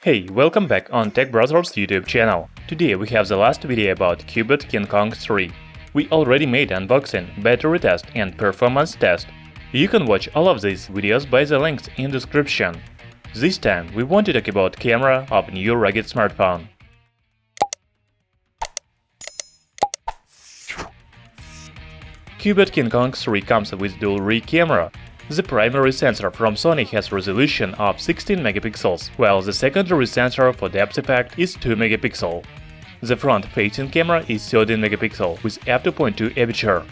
Hey, welcome back on Tech Brothers YouTube channel. Today we have the last video about Cubot King Kong 3. We already made unboxing, battery test and performance test. You can watch all of these videos by the links in description. This time we want to talk about camera of new rugged smartphone. Cubot King Kong 3 comes with dual rear camera. The primary sensor from Sony has resolution of 16 megapixels, while the secondary sensor for depth effect is 2 megapixels. The front-facing camera is 13 megapixels with f2.2 aperture.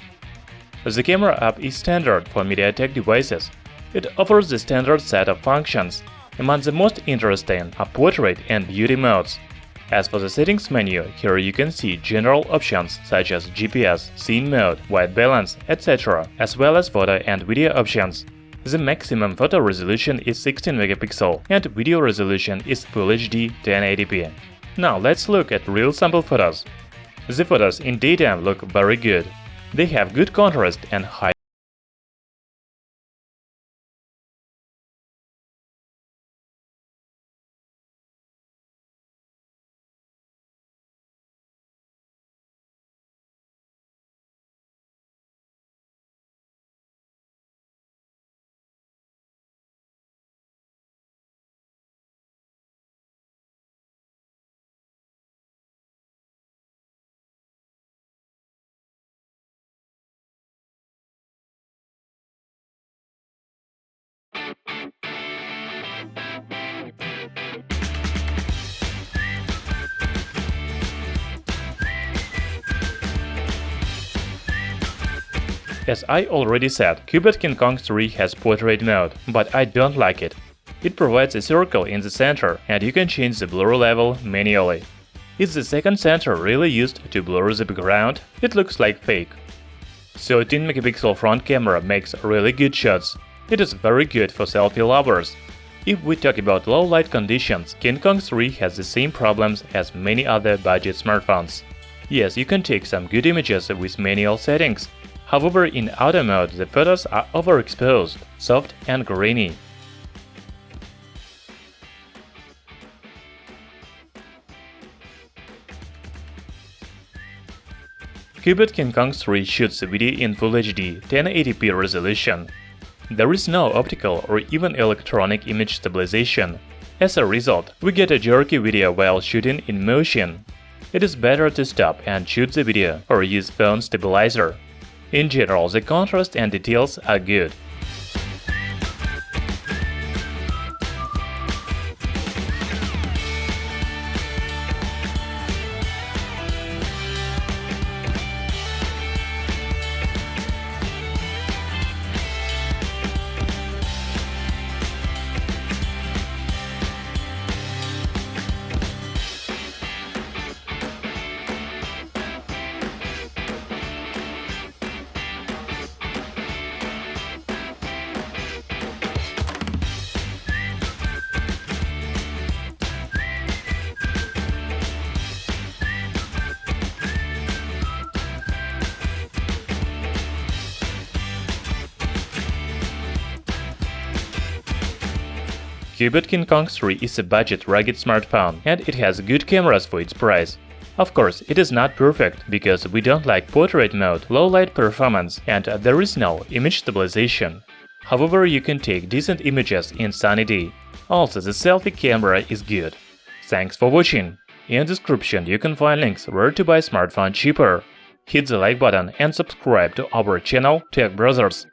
The camera app is standard for MediaTek devices. It offers the standard set of functions. Among the most interesting are portrait and beauty modes. As for the settings menu, here you can see general options such as GPS, scene mode, white balance, etc., as well as photo and video options. The maximum photo resolution is 16 megapixel and video resolution is Full HD 1080p. Now let's look at real sample photos. The photos in daytime look very good. They have good contrast and high As I already said, Cubot King Kong 3 has portrait mode, but I don't like it. It provides a circle in the center, and you can change the blur level manually. Is the second sensor really used to blur the background? It looks like fake. 13 megapixel front camera makes really good shots. It is very good for selfie lovers. If we talk about low light conditions, King Kong 3 has the same problems as many other budget smartphones. Yes, you can take some good images with manual settings. However, in auto mode, the photos are overexposed, soft and grainy. Cubot King Kong 3 shoots video in Full HD 1080p resolution. There is no optical or even electronic image stabilization. As a result, we get a jerky video while shooting in motion. It is better to stop and shoot the video or use phone stabilizer. In general, the contrast and details are good. Cubot King Kong 3 is a budget rugged smartphone, and it has good cameras for its price. Of course, it is not perfect, because we don't like portrait mode, low light performance, and there is no image stabilization. However, you can take decent images in sunny day. Also, the selfie camera is good. Thanks for watching. In the description you can find links where to buy smartphone cheaper. Hit the like button and subscribe to our channel Tech Brothers.